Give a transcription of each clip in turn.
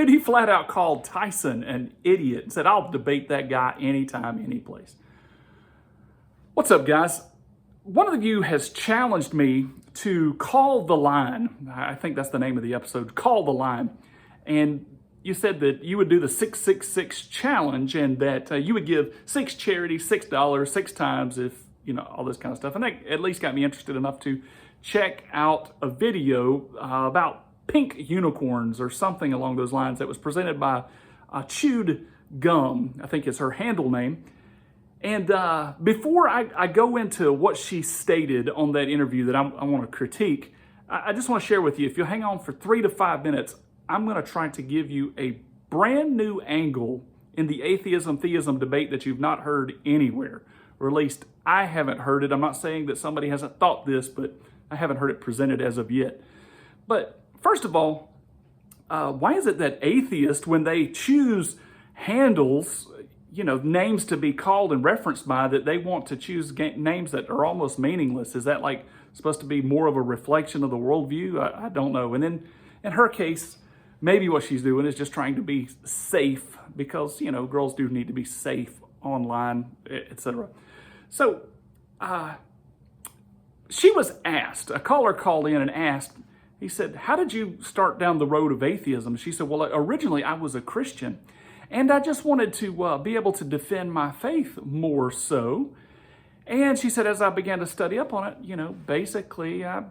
He flat out called Tyson an idiot and said, I'll debate that guy anytime, any place. What's up, guys? One of you has challenged me to call the line. I think that's the name of the episode, Call the Line. And you said that you would do the 666 challenge and that you would give 6 charities $6 6 times if, all this kind of stuff. And that at least got me interested enough to check out a video about pink unicorns or something along those lines that was presented by Chewed Gum, I think is her handle name. And before I go into what she stated on that interview that I want to critique, I just want to share with you, if you'll hang on for 3 to 5 minutes, I'm going to try to give you a brand new angle in the atheism-theism debate that you've not heard anywhere, or at least I haven't heard it. I'm not saying that somebody hasn't thought this, but I haven't heard it presented as of yet. But first of all, why is it that atheists, when they choose handles, names to be called and referenced by, that they want to choose names that are almost meaningless? Is that like supposed to be more of a reflection of the worldview? I don't know. And then in her case, maybe what she's doing is just trying to be safe because, girls do need to be safe online, etc. So she was asked, a caller called in and asked, he said, how did you start down the road of atheism? She said, well, originally I was a Christian. And I just wanted to be able to defend my faith more so. And she said, as I began to study up on it, basically I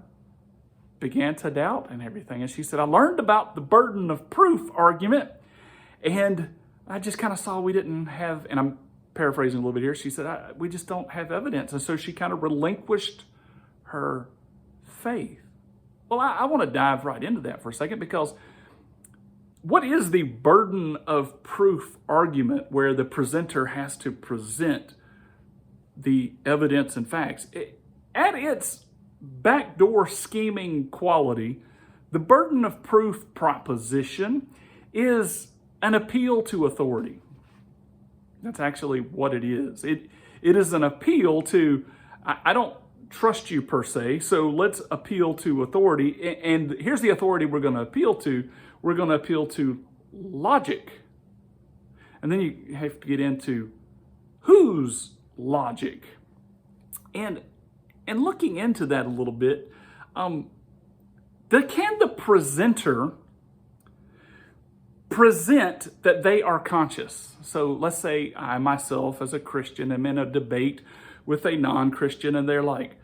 began to doubt and everything. And she said, I learned about the burden of proof argument. And I just kind of saw we didn't have, and I'm paraphrasing a little bit here. She said, we just don't have evidence. And so she kind of relinquished her faith. Well, I want to dive right into that for a second, because what is the burden of proof argument where the presenter has to present the evidence and facts? At its backdoor scheming quality, the burden of proof proposition is an appeal to authority. That's actually what it is. It is an appeal to, I don't trust you per se, so let's appeal to authority. And here's the authority we're going to appeal to. We're going to appeal to logic. And then you have to get into whose logic. And looking into that a little bit, can the presenter present that they are conscious? So let's say I myself as a Christian am in a debate with a non-Christian and they're like,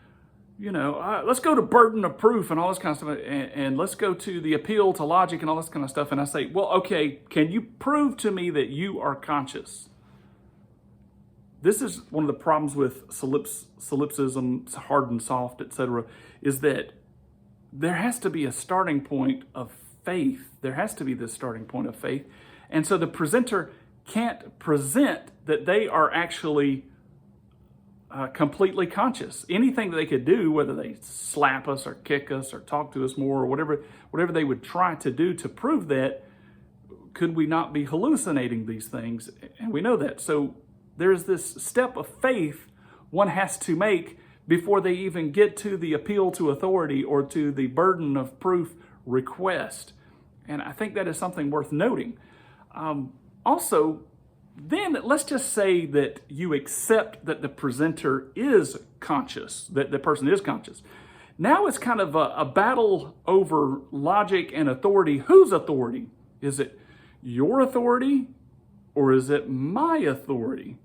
let's go to burden of proof and all this kind of stuff, and let's go to the appeal to logic and all this kind of stuff. And I say, well, okay, can you prove to me that you are conscious? This is one of the problems with solipsism, hard and soft, etc., is that there has to be a starting point of faith. There has to be this starting point of faith. And so the presenter can't present that they are actually completely conscious. Anything that they could do, whether they slap us or kick us or talk to us more or whatever they would try to do to prove that, could we not be hallucinating these things? And we know that. So there's this step of faith one has to make before they even get to the appeal to authority or to the burden of proof request. And I think that is something worth noting. Also, then let's just say that you accept that the presenter is conscious, that the person is conscious. Now it's kind of a battle over logic and authority. Whose authority? Is it your authority or is it my authority?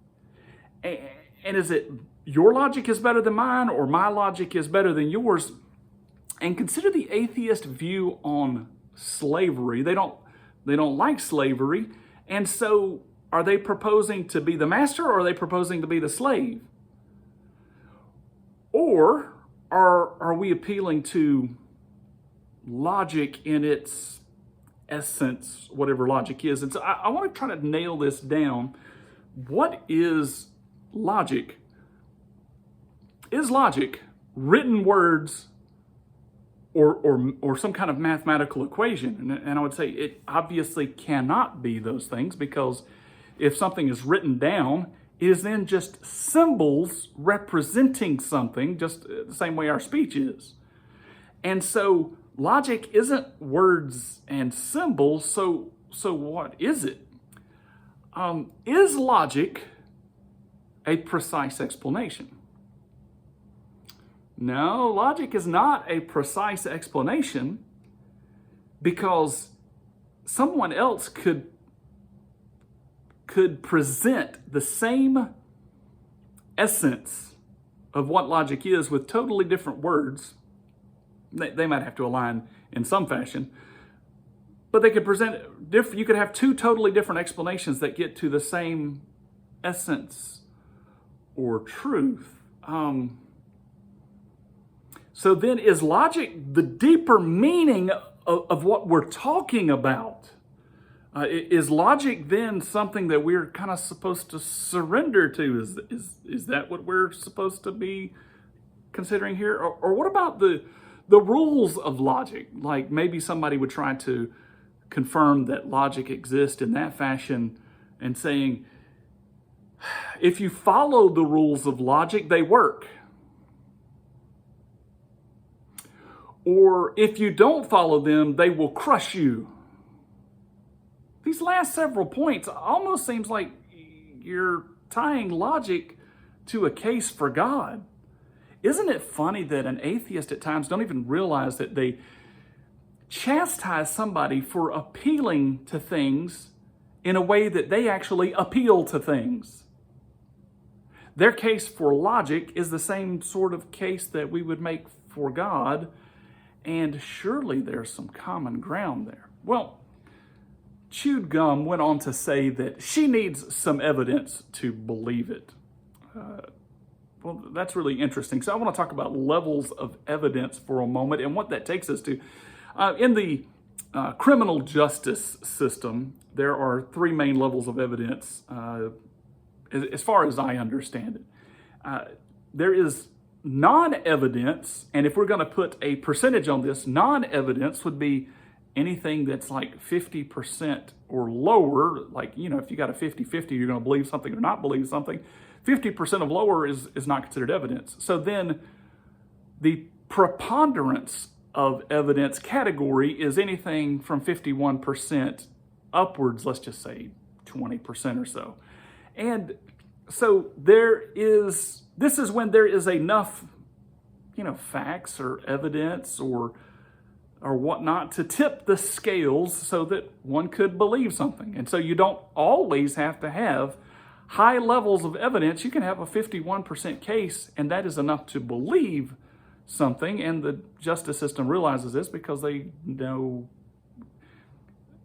And is it your logic is better than mine or my logic is better than yours? And consider the atheist view on slavery. They don't like slavery. And so are they proposing to be the master or are they proposing to be the slave? Or are we appealing to logic in its essence, whatever logic is? And so I want to try to nail this down. What is logic? Is logic written words or some kind of mathematical equation? And I would say it obviously cannot be those things, because if something is written down, it is then just symbols representing something, just the same way our speech is. And so logic isn't words and symbols. So so what is it? Is logic a precise explanation? No, logic is not a precise explanation, because someone else could present the same essence of what logic is with totally different words. They might have to align in some fashion, but they could present you could have two totally different explanations that get to the same essence or truth. So then, is logic the deeper meaning of what we're talking about? Is logic then something that we're kind of supposed to surrender to? Is that what we're supposed to be considering here? Or what about the rules of logic? Like maybe somebody would try to confirm that logic exists in that fashion and saying, if you follow the rules of logic, they work. Or if you don't follow them, they will crush you. These last several points almost seems like you're tying logic to a case for God. Isn't it funny that an atheist at times don't even realize that they chastise somebody for appealing to things in a way that they actually appeal to things? Their case for logic is the same sort of case that we would make for God, and surely there's some common ground there. Well, Chewed Gum went on to say that she needs some evidence to believe it. Well, that's really interesting. So I want to talk about levels of evidence for a moment and what that takes us to. In the criminal justice system, there are three main levels of evidence, as far as I understand it. There is non-evidence, and if we're going to put a percentage on this, non-evidence would be anything that's like 50% or lower. Like, if you got a 50-50, you're going to believe something or not believe something. 50% of lower is not considered evidence. So then the preponderance of evidence category is anything from 51% upwards, let's just say 20% or so. And so this is when there is enough, facts or evidence or whatnot to tip the scales so that one could believe something. And so you don't always have to have high levels of evidence. You can have a 51% case, and that is enough to believe something. And the justice system realizes this because they know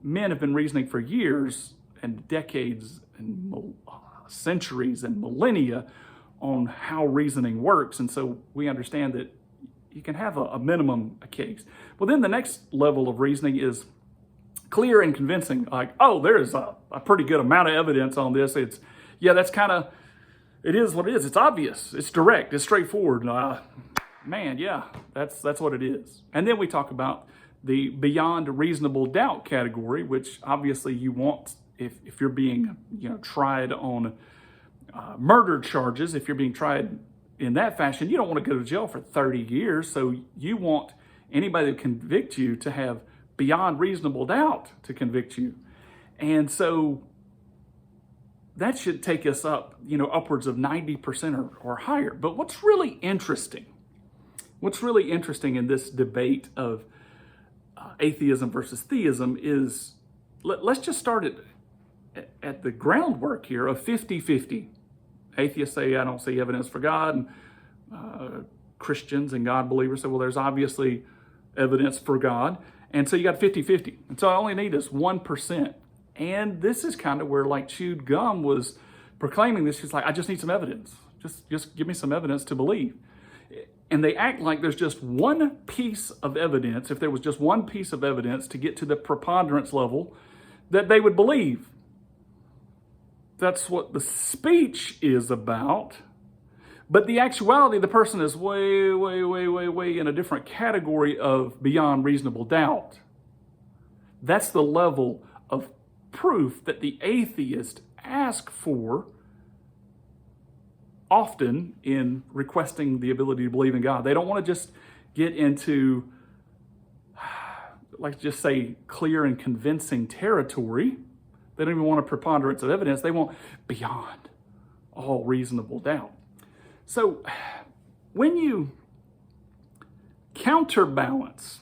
men have been reasoning for years and decades and centuries and millennia on how reasoning works. And so we understand that you can have a minimum case. Well, then the next level of reasoning is clear and convincing. Like, oh, there is a pretty good amount of evidence on this. It is what it is. It's obvious. It's direct. It's straightforward. That's what it is. And then we talk about the beyond reasonable doubt category, which obviously you want if you're being tried on murder charges. If you're being tried in that fashion, you don't want to go to jail for 30 years. So you want anybody that convict you to have beyond reasonable doubt to convict you. And so that should take us up, upwards of 90% or higher. But what's really interesting in this debate of atheism versus theism is, let's just start at the groundwork here of 50-50. Atheists say, I don't see evidence for God. And Christians and God believers say, well, there's obviously evidence for God. And so you got 50-50. And so all I only need is 1%. And this is kind of where like Chewed Gum was proclaiming this. She's like, I just need some evidence. Just give me some evidence to believe. And they act like there's just one piece of evidence. If there was just one piece of evidence to get to the preponderance level, that they would believe. That's what the speech is about. But the actuality, the person is way, way, way, way, way in a different category of beyond reasonable doubt. That's the level of proof that the atheist asks for often in requesting the ability to believe in God. They don't want to just get into like just say, clear and convincing territory. They don't even want a preponderance of evidence. They want beyond all reasonable doubt. So when you counterbalance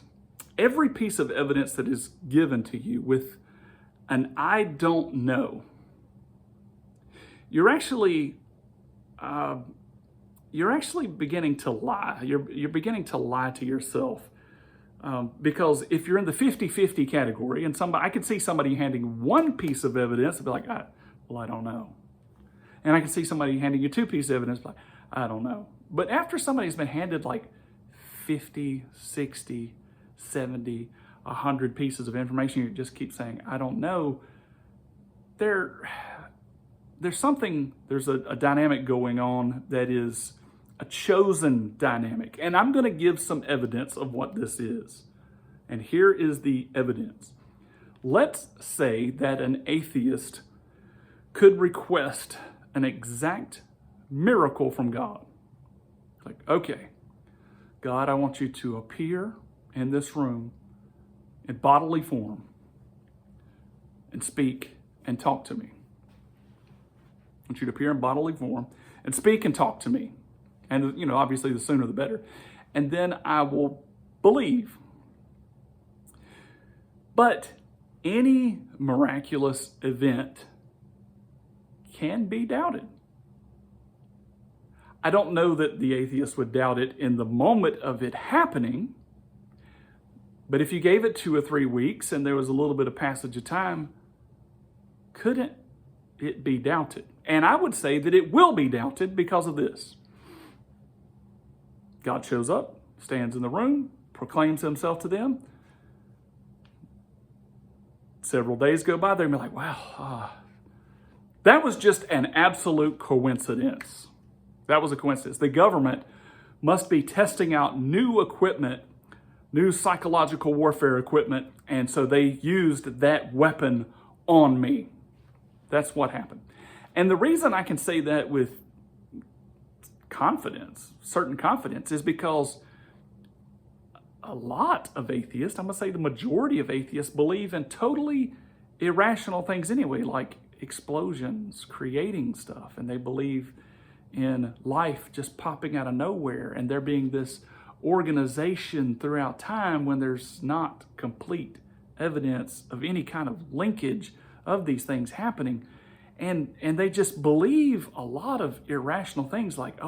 every piece of evidence that is given to you with an I don't know, you're actually beginning to lie. You're beginning to lie to yourself. Because if you're in the 50-50 category, and I could see somebody handing one piece of evidence and be like, I don't know. And I can see somebody handing you two pieces of evidence, like, I don't know. But after somebody's been handed like 50, 60, 70, 100 pieces of information, you just keep saying, I don't know, there's a dynamic going on that is a chosen dynamic. And I'm going to give some evidence of what this is. And here is the evidence. Let's say that an atheist could request an exact miracle from God. Like, okay, God, I want you to appear in this room in bodily form and speak and talk to me. I want you to appear in bodily form and speak and talk to me. And, obviously the sooner the better. And then I will believe. But any miraculous event can be doubted. I don't know that the atheist would doubt it in the moment of it happening. But if you gave it 2 or 3 weeks and there was a little bit of passage of time, couldn't it be doubted? And I would say that it will be doubted because of this. God shows up, stands in the room, proclaims himself to them. Several days go by, they're going to be like, wow, that was just an absolute coincidence. That was a coincidence. The government must be testing out new equipment, new psychological warfare equipment, and so they used that weapon on me. That's what happened. And the reason I can say that with certain confidence, is because a lot of atheists, I'm going to say the majority of atheists, believe in totally irrational things anyway, like explosions, creating stuff, and they believe in life just popping out of nowhere and there being this organization throughout time when there's not complete evidence of any kind of linkage of these things happening. And they just believe a lot of irrational things like,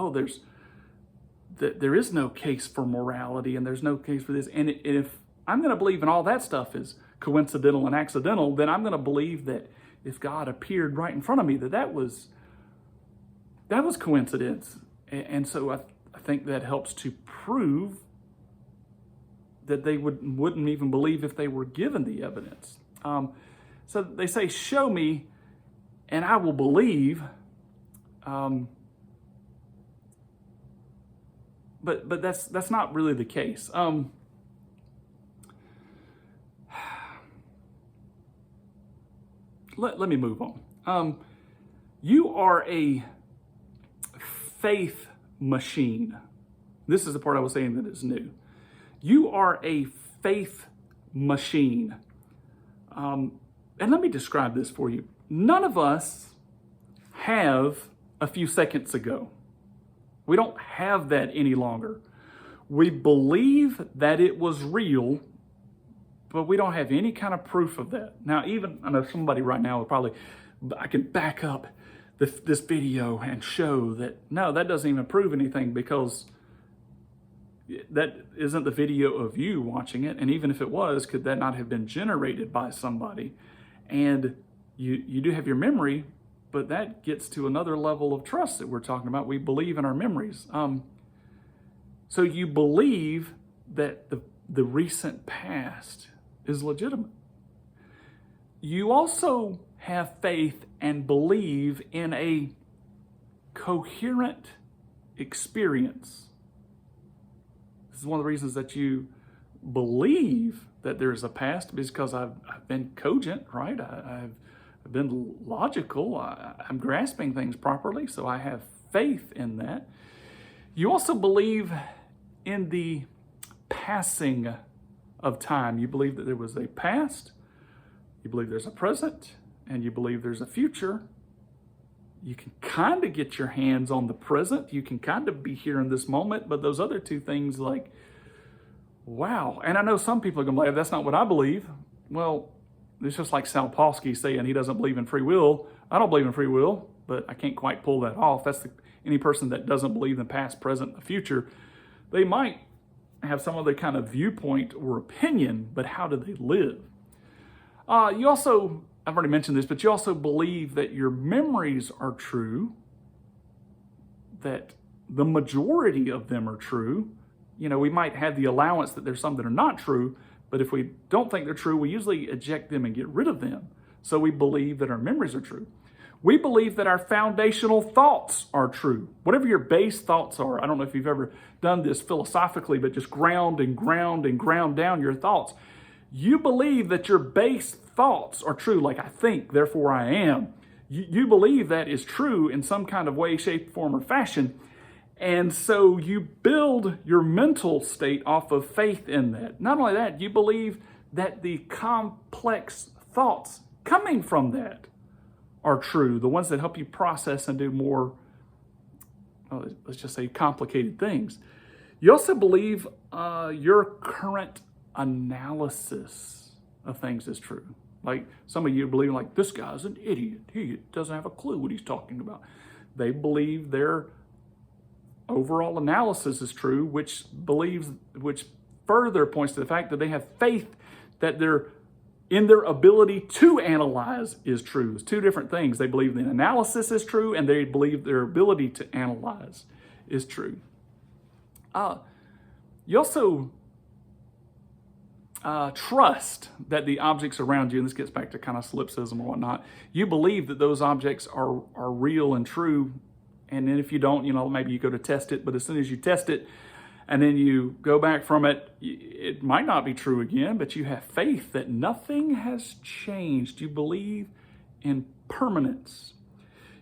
there is no case for morality and there's no case for this. And if I'm going to believe in all that stuff is coincidental and accidental, then I'm going to believe that if God appeared right in front of me, that was coincidence. And so I think that helps to prove that they wouldn't even believe if they were given the evidence. So they say, show me and I will believe. But that's not really the case. Let me move on. You are a faith machine. This is the part I was saying that is new. You are a faith machine. And let me describe this for you. None of us have a few seconds ago. We don't have that any longer. We believe that it was real, but we don't have any kind of proof of that. Now, I know somebody right now I can back up this video and show that, no, that doesn't even prove anything because that isn't the video of you watching it. And even if it was, could that not have been generated by somebody? And you do have your memory, but that gets to another level of trust that we're talking about. We believe in our memories. So you believe that the recent past is legitimate. You also have faith and believe in a coherent experience. This is one of the reasons that you believe that there is a past, because I've been cogent, right? I've been logical. I'm grasping things properly, so I have faith in that. You also believe in the passing of time. You believe that there was a past, you believe there's a present, and you believe there's a future. You can kind of get your hands on the present. You can kind of be here in this moment, but those other two things, like, wow. And I know some people are going to be like, that's not what I believe. Well, it's just like Salpowski saying he doesn't believe in free will. I don't believe in free will, but I can't quite pull that off. Any person that doesn't believe in the past, present, and the future, they might have some other kind of viewpoint or opinion, but how do they live? You also, I've already mentioned this, but you also believe that your memories are true, that the majority of them are true. You know, we might have the allowance that there's some that are not true, but if we don't think they're true, we usually eject them and get rid of them. So we believe that our memories are true. We believe that our foundational thoughts are true. Whatever your base thoughts are, I don't know if you've ever done this philosophically, but just ground down your thoughts. You believe that your base thoughts are true, like I think, therefore I am. You believe that is true in some kind of way, shape, form, or fashion. And so you build your mental state off of faith in that. Not only that, you believe that the complex thoughts coming from that are true, the ones that help you process and do more, let's just say, complicated things. You also believe your current analysis of things is true. Like some of you believe, like, this guy's an idiot. He doesn't have a clue what he's talking about. They believe their overall analysis is true, which further points to the fact that they have faith that their ability to analyze is true. It's two different things. They believe the analysis is true, and they believe their ability to analyze is true. You also trust that the objects around you, and this gets back to kind of solipsism or whatnot, you believe that those objects are real and true. And then if you don't, maybe you go to test it, but as soon as you test it and then you go back from it, it might not be true again, but you have faith that nothing has changed. You believe in permanence.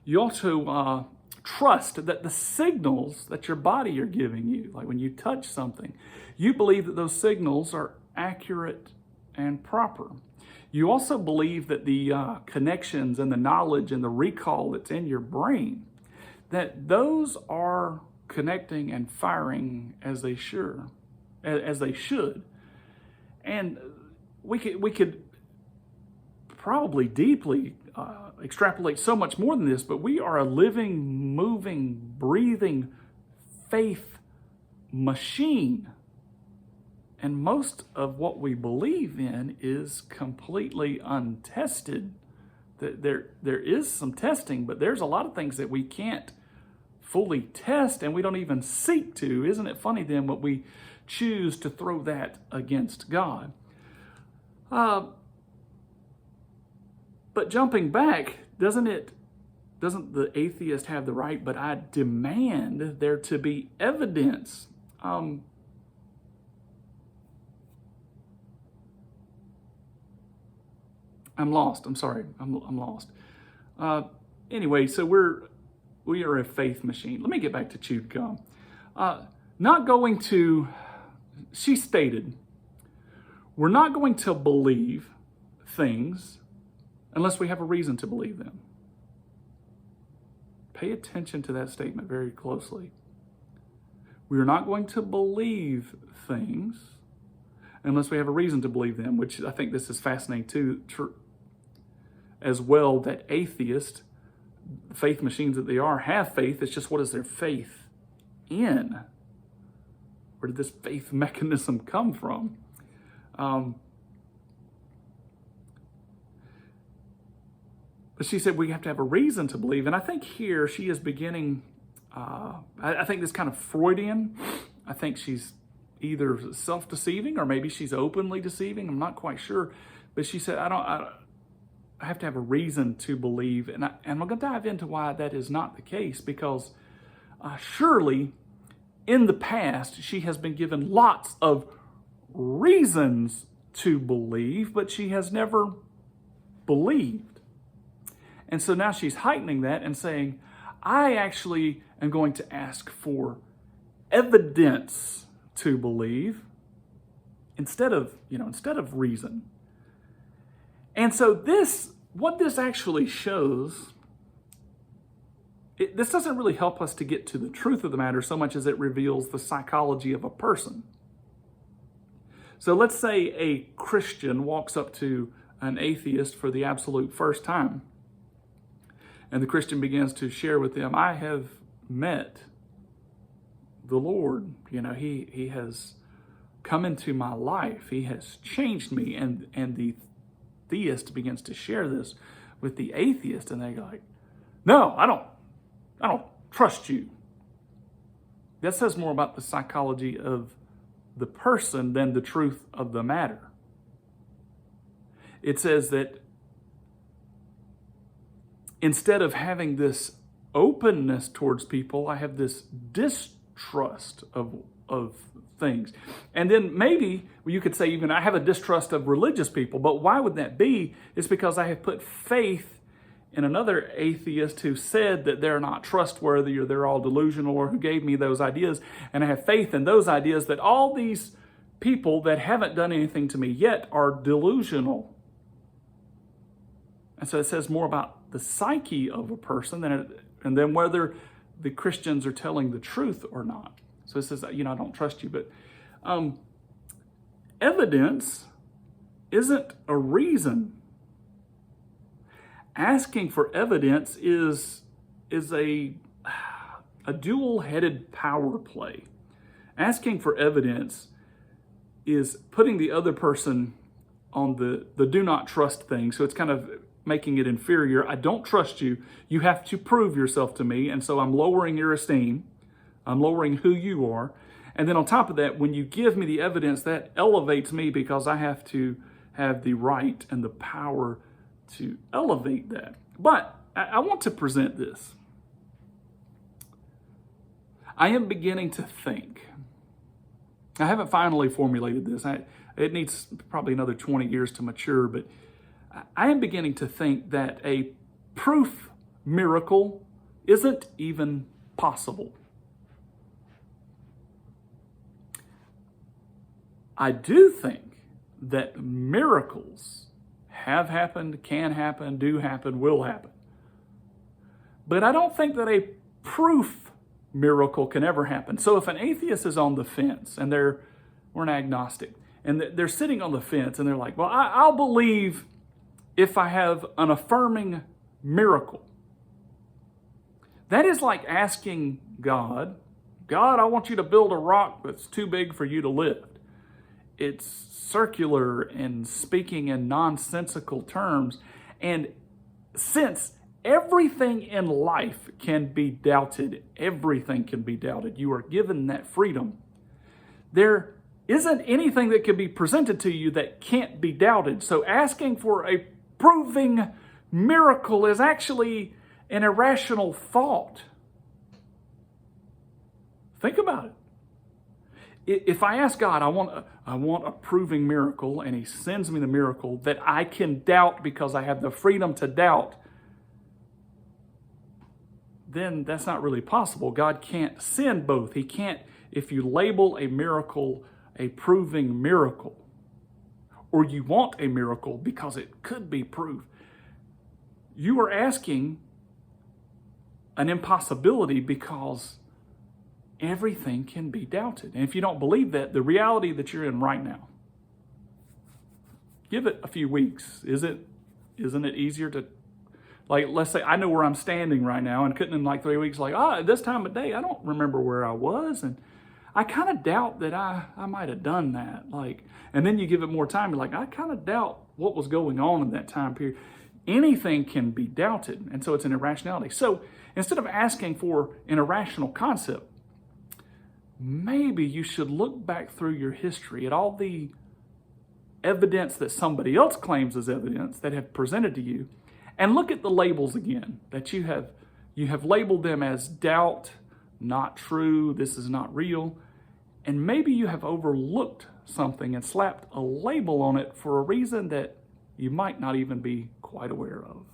You also trust that the signals that your body are giving you, like when you touch something, you believe that those signals are accurate and proper. You also believe that the connections and the knowledge and the recall that's in your brain, that those are connecting and firing as they should. And we could probably deeply extrapolate so much more than this, but we are a living, moving, breathing faith machine. And most of what we believe in is completely untested. There is some testing, but there's a lot of things that we can't fully test, and we don't even seek to. Isn't it funny then what we choose to throw that against God? But jumping back, doesn't the atheist have the right, but I demand there to be evidence? I'm lost. I'm sorry. I'm lost. Anyway, so we are a faith machine. Let me get back to chewed gum. She stated, we're not going to believe things unless we have a reason to believe them. Pay attention to that statement very closely. We are not going to believe things unless we have a reason to believe them, which I think this is fascinating too, as well, that atheists, faith machines that they are, have faith. It's just, what is their faith in? Where did this faith mechanism come from? But she said we have to have a reason to believe. And I think here she is beginning, I think this kind of Freudian. I think she's either self-deceiving or maybe she's openly deceiving. I'm not quite sure. But she said, I have to have a reason to believe. And I'm going to dive into why that is not the case, because surely in the past she has been given lots of reasons to believe, but she has never believed. And so now she's heightening that and saying, I actually am going to ask for evidence to believe. instead of reason. And so what this actually shows, this doesn't really help us to get to the truth of the matter so much as it reveals the psychology of a person. So let's say a Christian walks up to an atheist for the absolute first time, and the Christian begins to share with them, I have met the Lord. He has come into my life. He has changed me. And the theist begins to share this with the atheist, and they go like, no, I don't trust you. That says more about the psychology of the person than the truth of the matter. It says that instead of having this openness towards people, I have this distrust of things. And then maybe you could say even I have a distrust of religious people, but why would that be? It's because I have put faith in another atheist who said that they're not trustworthy or they're all delusional, or who gave me those ideas, and I have faith in those ideas that all these people that haven't done anything to me yet are delusional. And so it says more about the psyche of a person and then whether the Christians are telling the truth or not. So it says, I don't trust you. But evidence isn't a reason. Asking for evidence is a dual-headed power play. Asking for evidence is putting the other person on the do not trust thing. So it's kind of making it inferior. I don't trust you. You have to prove yourself to me. And so I'm lowering your esteem. I'm lowering who you are. And then on top of that, when you give me the evidence, that elevates me because I have to have the right and the power to elevate that. But I want to present this. I am beginning to think. I haven't finally formulated this. It needs probably another 20 years to mature, but I am beginning to think that a proof miracle isn't even possible. I do think that miracles have happened, can happen, do happen, will happen. But I don't think that a proof miracle can ever happen. So if an atheist is on the fence, and we're an agnostic, and they're sitting on the fence, and they're like, well, I'll believe if I have an affirming miracle. That is like asking God, I want you to build a rock that's too big for you to lift. It's circular and speaking in nonsensical terms. And since everything in life can be doubted, everything can be doubted, you are given that freedom, there isn't anything that can be presented to you that can't be doubted. So asking for a proving miracle is actually an irrational thought. Think about it. If I ask God, I want a proving miracle, and He sends me the miracle that I can doubt because I have the freedom to doubt, then that's not really possible. God can't send both. He can't, if you label a miracle a proving miracle, or you want a miracle because it could be proved, you are asking an impossibility because everything can be doubted. And if you don't believe that, the reality that you're in right now, give it a few weeks. Isn't it easier to, like, let's say I know where I'm standing right now, and couldn't in like 3 weeks, like, at this time of day, I don't remember where I was, and I kind of doubt that I might have done that. And then you give it more time, you're like, I kind of doubt what was going on in that time period. Anything can be doubted, and so it's an irrationality. So instead of asking for an irrational concept, maybe you should look back through your history at all the evidence that somebody else claims as evidence that have presented to you, and look at the labels again that you have labeled them as doubt, not true, this is not real, and maybe you have overlooked something and slapped a label on it for a reason that you might not even be quite aware of.